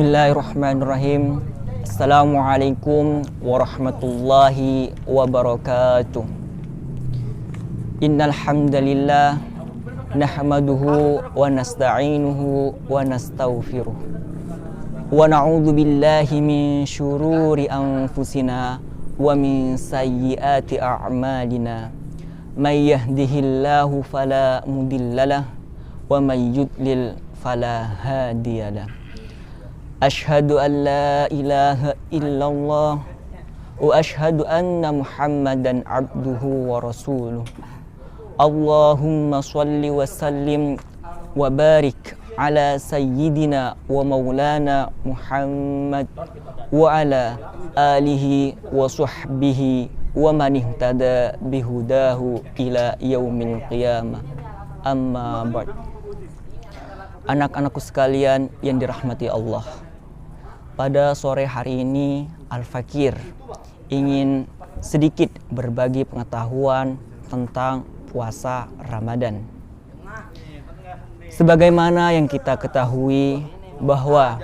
Bismillahirrahmanirrahim. Assalamualaikum warahmatullahi wabarakatuh. Innal hamdalillah nahmaduhu wa nasta'inuhu wa nastaghfiruh. Wa na'udzu billahi min syururi anfusina wa min sayyiati a'malina. May yahdihillahu fala mudhillalah wa may yudlil fala hadiyalah. Ashhadu an la ilaha illallah wa ashhadu anna Muhammadan abduhu wa rasuluh. Allahumma shalli wa sallim wa barik ala sayyidina wa maulana Muhammad wa ala alihi wa sahbihi wa man ihtada bihudahu ila yaumil qiyamah. Amma ba'd. Anak-anakku sekalian yang dirahmati Allah, pada sore hari ini Al-Fakir ingin sedikit berbagi pengetahuan tentang puasa Ramadan. Sebagaimana yang kita ketahui bahwa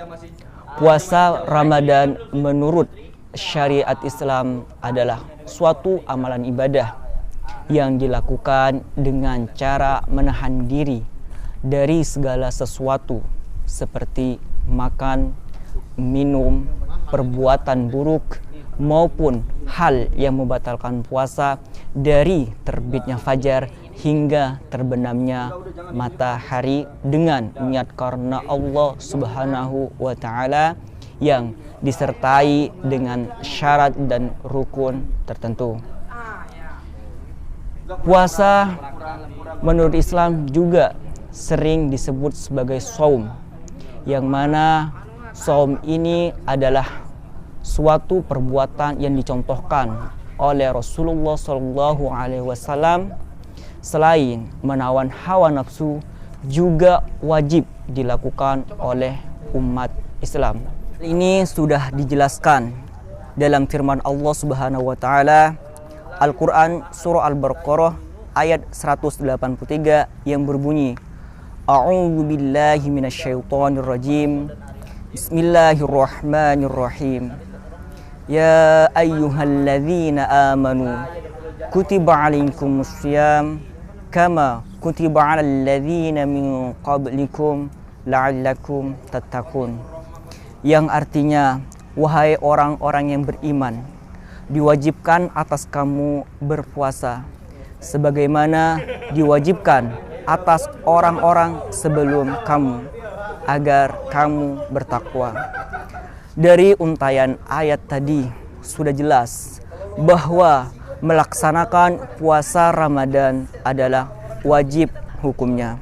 puasa Ramadan menurut syariat Islam adalah suatu amalan ibadah yang dilakukan dengan cara menahan diri dari segala sesuatu seperti makan, minum, perbuatan buruk maupun hal yang membatalkan puasa dari terbitnya fajar hingga terbenamnya matahari dengan niat karena Allah Subhanahu wa taala yang disertai dengan syarat dan rukun tertentu. Puasa menurut Islam juga sering disebut sebagai shaum, yang mana shaum ini adalah suatu perbuatan yang dicontohkan oleh Rasulullah SAW. Selain menawan hawa nafsu, juga wajib dilakukan oleh umat Islam. Ini sudah dijelaskan dalam firman Allah Subhanahu wa taala Al-Qur'an surah Al-Baqarah ayat 183 yang berbunyi, A'udzu billahi minasyaitonir rajim. Bismillahirrahmanirrahim. Ya ayyuhalladzina amanu kutiba alaikumus syiyam kama kutiba alal ladzina min qablikum la'allakum tattaqun. Yang artinya, wahai orang-orang yang beriman, diwajibkan atas kamu berpuasa sebagaimana diwajibkan atas orang-orang sebelum kamu, agar kamu bertakwa. Dari untayan ayat tadi sudah jelas bahwa melaksanakan puasa Ramadan adalah wajib hukumnya,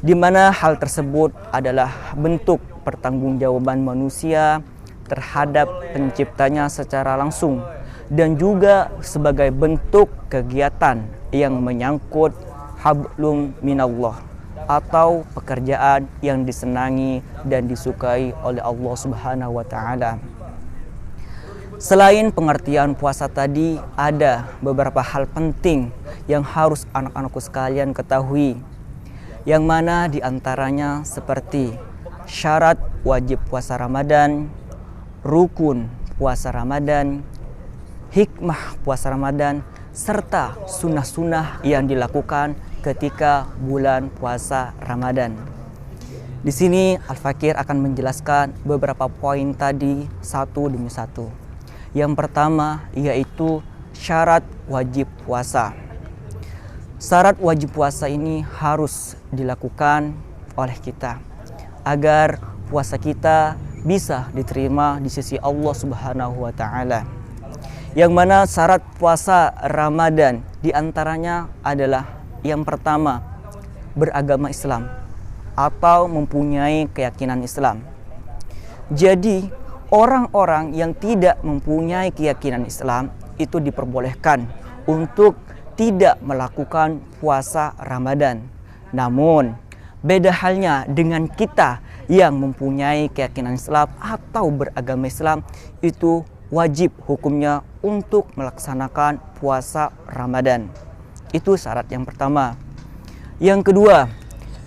di mana hal tersebut adalah bentuk pertanggungjawaban manusia terhadap penciptanya secara langsung, dan juga sebagai bentuk kegiatan yang menyangkut hablum minallah, atau pekerjaan yang disenangi dan disukai oleh Allah Subhanahu wa taala. Selain pengertian puasa tadi, ada beberapa hal penting yang harus anak-anakku sekalian ketahui, yang mana diantaranya seperti syarat wajib puasa Ramadan, rukun puasa Ramadan, hikmah puasa Ramadan, serta sunnah-sunnah yang dilakukan ketika bulan puasa Ramadan. Di sini Al-Fakir akan menjelaskan beberapa poin tadi satu demi satu. Yang pertama yaitu syarat wajib puasa. Syarat wajib puasa ini harus dilakukan oleh kita agar puasa kita bisa diterima di sisi Allah Subhanahu wa taala. Yang mana syarat puasa Ramadan diantaranya adalah yang pertama, beragama Islam atau mempunyai keyakinan Islam. Jadi, orang-orang yang tidak mempunyai keyakinan Islam itu diperbolehkan untuk tidak melakukan puasa Ramadan. Namun, beda halnya dengan kita yang mempunyai keyakinan Islam atau beragama Islam, itu wajib hukumnya untuk melaksanakan puasa Ramadan. Itu syarat yang pertama. Yang kedua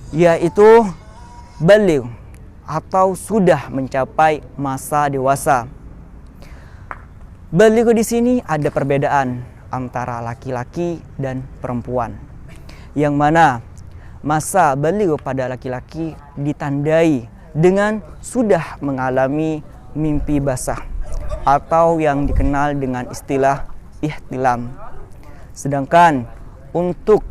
yaitu baligh atau sudah mencapai masa dewasa. Baligh di sini ada perbedaan antara laki-laki dan perempuan, yang mana masa baligh pada laki-laki ditandai dengan sudah mengalami mimpi basah atau yang dikenal dengan istilah ihtilam. Sedangkan untuk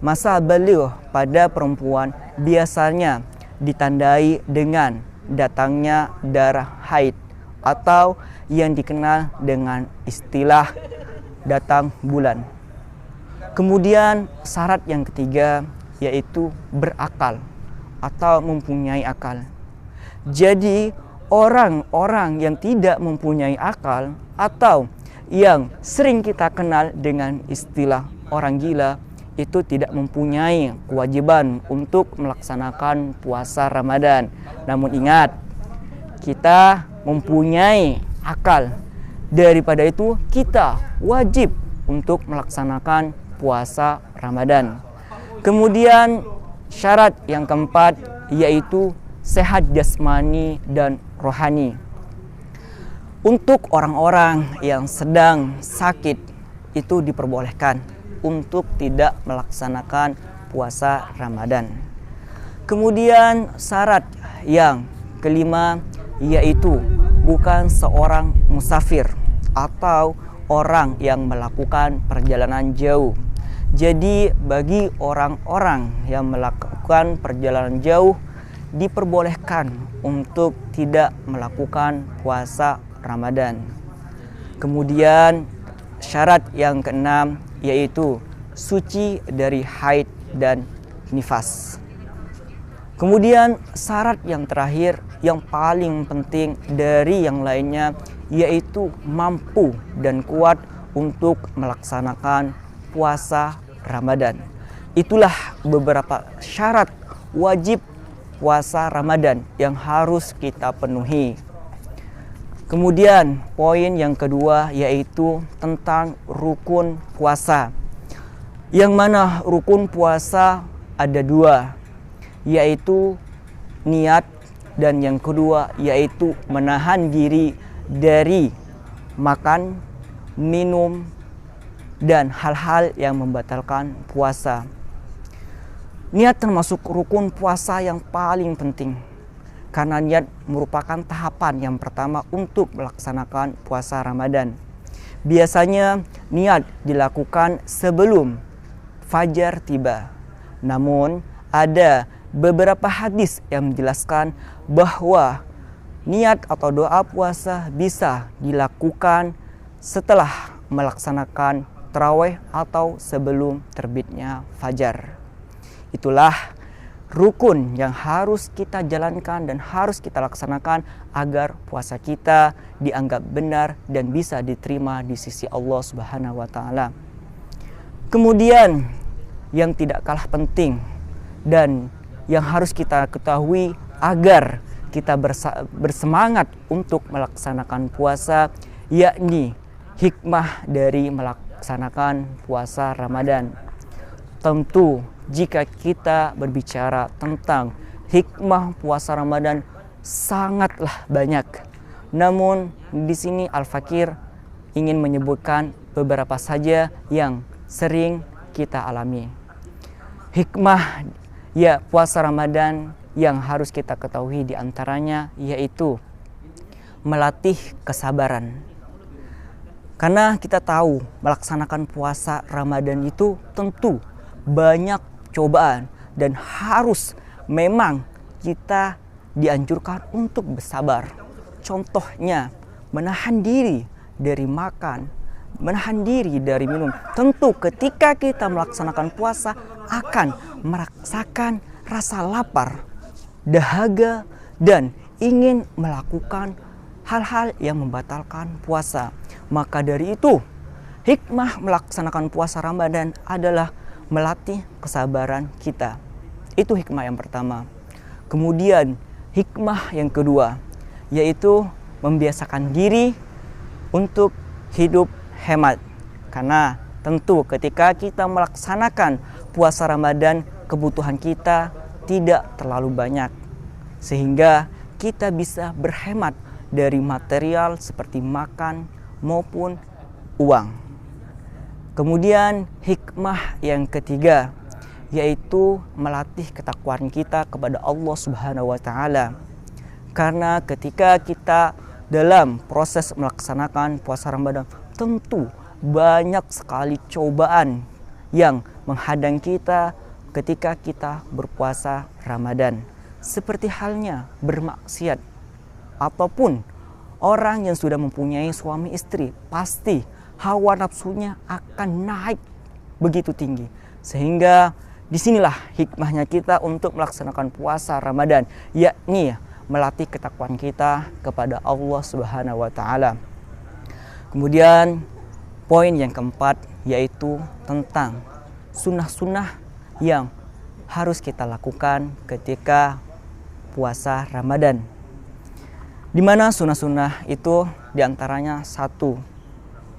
masa baligh pada perempuan biasanya ditandai dengan datangnya darah haid atau yang dikenal dengan istilah datang bulan. Kemudian syarat yang ketiga yaitu berakal atau mempunyai akal. Jadi orang-orang yang tidak mempunyai akal atau yang sering kita kenal dengan istilah orang gila itu tidak mempunyai kewajiban untuk melaksanakan puasa Ramadan. Namun ingat, kita mempunyai akal. Daripada itu kita wajib untuk melaksanakan puasa Ramadan. Kemudian syarat yang keempat yaitu sehat jasmani dan rohani. Untuk orang-orang yang sedang sakit itu diperbolehkan untuk tidak melaksanakan puasa Ramadan. Kemudian syarat yang kelima yaitu bukan seorang musafir atau orang yang melakukan perjalanan jauh. Jadi bagi orang-orang yang melakukan perjalanan jauh diperbolehkan untuk tidak melakukan puasa Ramadan. Kemudian syarat yang keenam yaitu suci dari haid dan nifas. Kemudian syarat yang terakhir yang paling penting dari yang lainnya yaitu mampu dan kuat untuk melaksanakan puasa Ramadan. Itulah beberapa syarat wajib puasa Ramadan yang harus kita penuhi. Kemudian poin yang kedua yaitu tentang rukun puasa. Yang mana rukun puasa ada dua, yaitu niat, dan yang kedua yaitu menahan diri dari makan, minum, dan hal-hal yang membatalkan puasa. Niat termasuk rukun puasa yang paling penting, karena niat merupakan tahapan yang pertama untuk melaksanakan puasa Ramadan. Biasanya niat dilakukan sebelum fajar tiba. Namun ada beberapa hadis yang menjelaskan bahwa niat atau doa puasa bisa dilakukan setelah melaksanakan tarawih atau sebelum terbitnya fajar. Itulah rukun yang harus kita jalankan dan harus kita laksanakan agar puasa kita dianggap benar dan bisa diterima di sisi Allah Subhanahu wa taala. Kemudian yang tidak kalah penting dan yang harus kita ketahui agar kita bersemangat untuk melaksanakan puasa, yakni hikmah dari melaksanakan puasa Ramadan. Tentu jika kita berbicara tentang hikmah puasa Ramadan sangatlah banyak. Namun di sini Al-Fakir ingin menyebutkan beberapa saja yang sering kita alami. Hikmah ya puasa Ramadan yang harus kita ketahui diantaranya yaitu melatih kesabaran. Karena kita tahu melaksanakan puasa Ramadan itu tentu banyak cobaan dan harus memang kita dianjurkan untuk bersabar. Contohnya menahan diri dari makan, menahan diri dari minum. Tentu ketika kita melaksanakan puasa akan merasakan rasa lapar, dahaga, dan ingin melakukan hal-hal yang membatalkan puasa. Maka dari itu, hikmah melaksanakan puasa Ramadan adalah melatih kesabaran kita. Itu hikmah yang pertama. Kemudian hikmah yang kedua yaitu membiasakan diri untuk hidup hemat. Karena tentu ketika kita melaksanakan puasa Ramadan, kebutuhan kita tidak terlalu banyak. Sehingga kita bisa berhemat dari material seperti makan maupun uang. Kemudian hikmah yang ketiga yaitu melatih ketakwaan kita kepada Allah Subhanahu wa taala. Karena ketika kita dalam proses melaksanakan puasa Ramadan, tentu banyak sekali cobaan yang menghadang kita ketika kita berpuasa Ramadan. Seperti halnya bermaksiat ataupun orang yang sudah mempunyai suami istri, pasti hawa nafsunya akan naik begitu tinggi. Sehingga disinilah hikmahnya kita untuk melaksanakan puasa Ramadan, yakni melatih ketakwaan kita kepada Allah Subhanahu wa taala. Kemudian poin yang keempat yaitu tentang sunnah-sunnah yang harus kita lakukan ketika puasa Ramadan. Di mana sunnah-sunnah itu diantaranya satu,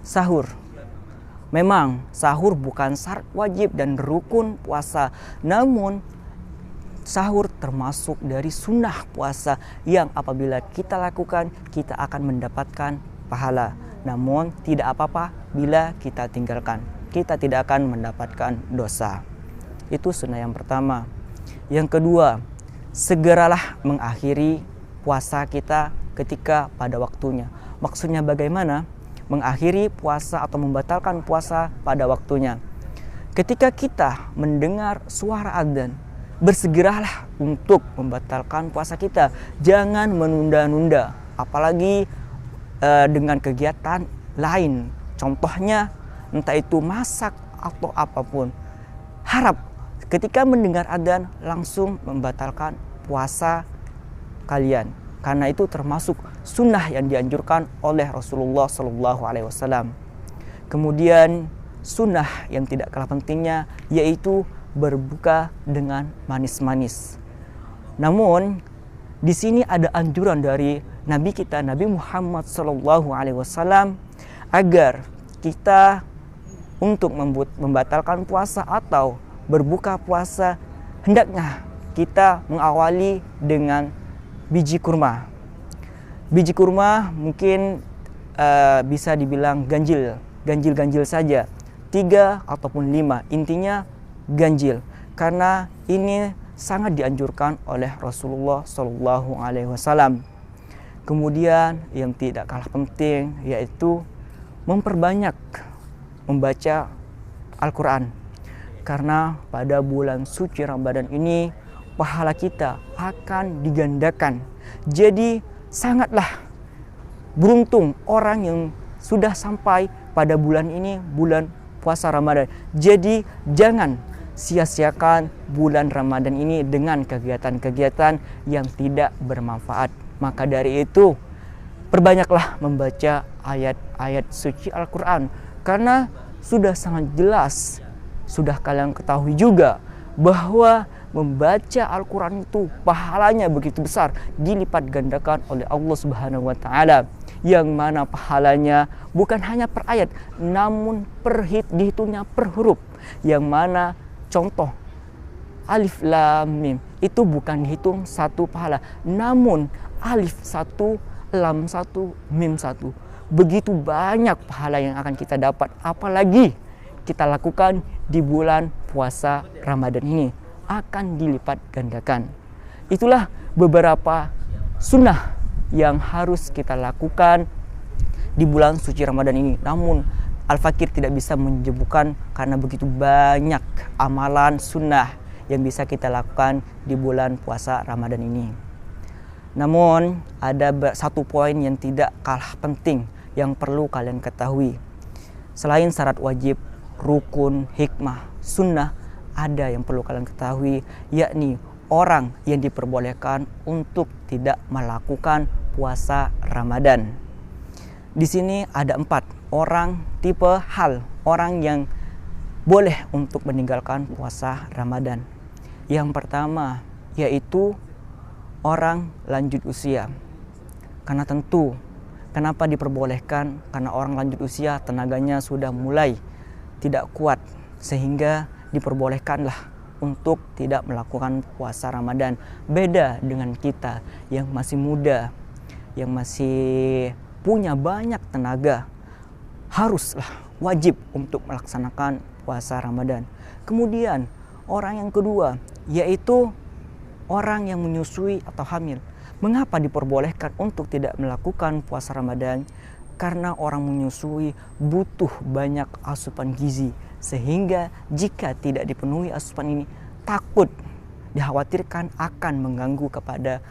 sahur. Memang sahur bukan syarat wajib dan rukun puasa, namun sahur termasuk dari sunnah puasa yang apabila kita lakukan kita akan mendapatkan pahala. Namun tidak apa-apa bila kita tinggalkan, kita tidak akan mendapatkan dosa. Itu sunnah yang pertama. Yang kedua, segeralah mengakhiri puasa kita ketika pada waktunya. Maksudnya bagaimana? Mengakhiri puasa atau membatalkan puasa pada waktunya. Ketika kita mendengar suara adzan, bersegeralah untuk membatalkan puasa kita. Jangan menunda-nunda, apalagi dengan kegiatan lain. Contohnya entah itu masak atau apapun. Harap ketika mendengar adzan langsung membatalkan puasa kalian, karena itu termasuk sunnah yang dianjurkan oleh Rasulullah SAW. Kemudian sunnah yang tidak kalah pentingnya yaitu berbuka dengan manis-manis. Namun di sini ada anjuran dari Nabi kita Nabi Muhammad SAW agar kita untuk membatalkan puasa atau berbuka puasa hendaknya kita mengawali dengan biji kurma. Biji kurma mungkin bisa dibilang ganjil saja, 3 ataupun 5, intinya ganjil, karena ini sangat dianjurkan oleh Rasulullah SAW. Kemudian yang tidak kalah penting yaitu memperbanyak membaca Al-Quran, karena pada bulan suci Ramadan ini pahala kita akan digandakan. Jadi sangatlah beruntung orang yang sudah sampai pada bulan ini, bulan puasa Ramadan. Jadi jangan sia-siakan bulan Ramadan ini dengan kegiatan-kegiatan yang tidak bermanfaat. Maka dari itu perbanyaklah membaca ayat-ayat suci Al-Quran, karena sudah sangat jelas, sudah kalian ketahui juga bahwa membaca Al-Quran itu pahalanya begitu besar, dilipat gandakan oleh Allah Subhanahu wa taala, yang mana pahalanya bukan hanya per ayat namun dihitungnya per huruf, yang mana contoh alif lam mim itu bukan dihitung satu pahala, namun alif 1, lam 1, mim 1. Begitu banyak pahala yang akan kita dapat, apalagi kita lakukan di bulan puasa Ramadan ini, akan dilipat gandakan. Itulah beberapa sunnah yang harus kita lakukan di bulan suci Ramadan ini. Namun Al-Fakir tidak bisa menyebutkan karena begitu banyak amalan sunnah yang bisa kita lakukan di bulan puasa Ramadan ini. Namun ada satu poin yang tidak kalah penting yang perlu kalian ketahui. Selain syarat wajib, rukun, hikmah, sunnah, ada yang perlu kalian ketahui, yakni orang yang diperbolehkan untuk tidak melakukan puasa Ramadan. Di sini ada 4 orang tipe hal orang yang boleh untuk meninggalkan puasa Ramadan. Yang pertama yaitu orang lanjut usia. Karena tentu kenapa diperbolehkan? Karena orang lanjut usia tenaganya sudah mulai tidak kuat, sehingga diperbolehkanlah untuk tidak melakukan puasa Ramadan. Beda dengan kita yang masih muda, yang masih punya banyak tenaga, haruslah wajib untuk melaksanakan puasa Ramadan. Kemudian orang yang kedua yaitu orang yang menyusui atau hamil. Mengapa diperbolehkan untuk tidak melakukan puasa Ramadan? Karena orang menyusui butuh banyak asupan gizi, sehingga jika tidak dipenuhi asupan ini takut dikhawatirkan akan mengganggu kepada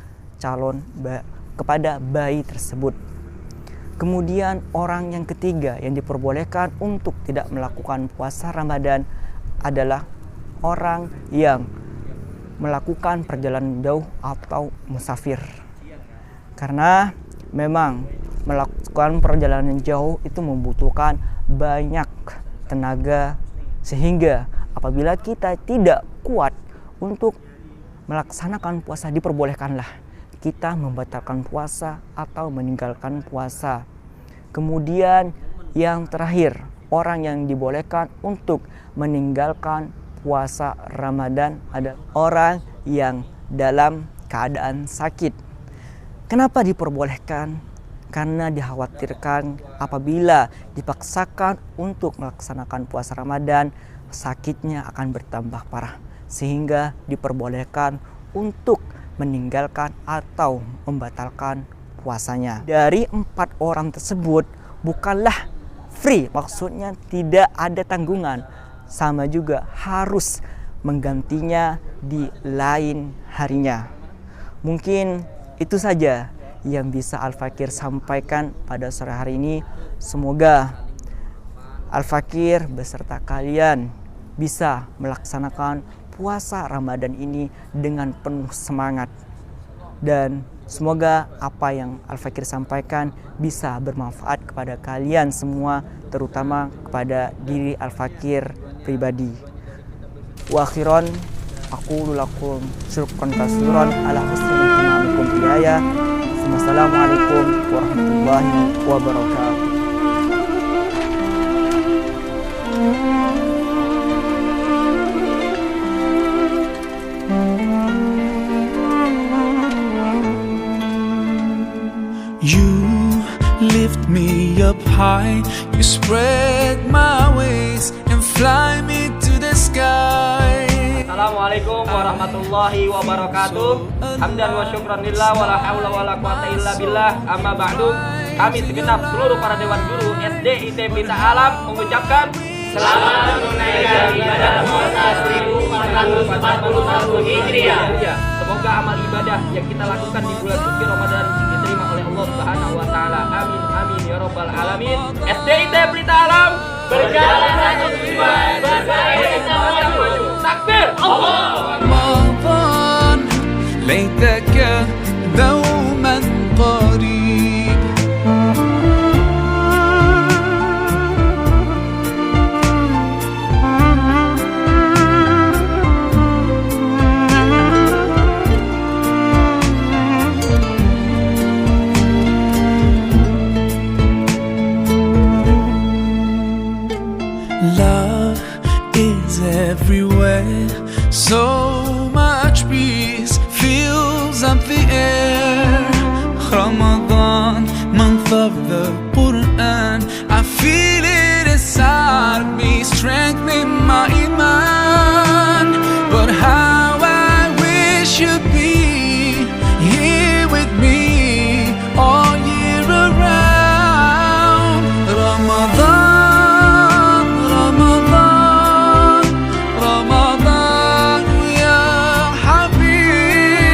kepada bayi tersebut. Kemudian orang yang ketiga yang diperbolehkan untuk tidak melakukan puasa Ramadan adalah orang yang melakukan perjalanan jauh atau musafir. Karena memang melakukan perjalanan jauh itu membutuhkan banyak tenaga, sehingga apabila kita tidak kuat untuk melaksanakan puasa, diperbolehkanlah kita membatalkan puasa atau meninggalkan puasa. Kemudian yang terakhir, orang yang dibolehkan untuk meninggalkan puasa Ramadan adalah orang yang dalam keadaan sakit. Kenapa diperbolehkan? Karena dikhawatirkan apabila dipaksakan untuk melaksanakan puasa Ramadan, sakitnya akan bertambah parah, sehingga diperbolehkan untuk meninggalkan atau membatalkan puasanya. Dari 4 orang tersebut bukanlah free, maksudnya tidak ada tanggungan, sama juga harus menggantinya di lain harinya. Mungkin itu saja yang bisa Al-Fakir sampaikan pada sore hari ini. Semoga Al-Fakir beserta kalian bisa melaksanakan puasa Ramadan ini dengan penuh semangat, dan semoga apa yang Al-Fakir sampaikan bisa bermanfaat kepada kalian semua, terutama kepada diri Al-Fakir pribadi. Wa akhiran aqulu lakum syukran katsiran ala husni ihtimamikum biyaya. Wassalamualaikum warahmatullahi wabarakatuh. You lift me up high, you spread my wings and fly me to the sky. Assalamualaikum warahmatullahi wabarakatuh. Hamdan wa syukran lillah wa la haula wa la quwata illa billah. Amma ba'du. Kami segenap seluruh para dewan guru SD IT Pelita Alam mengucapkan selamat menunaikan ibadah puasa 1441 Hijriah. Semoga amal ibadah yang kita lakukan di bulan suci Ramadan diterima oleh Allah Subhanahu wa taala. Amin amin ya rabbal alamin. SD IT Pelita Alam berjalan satu tujuan, bersaing sama maju. Takbir! Allah! رمضان ليتك دوما قريبا.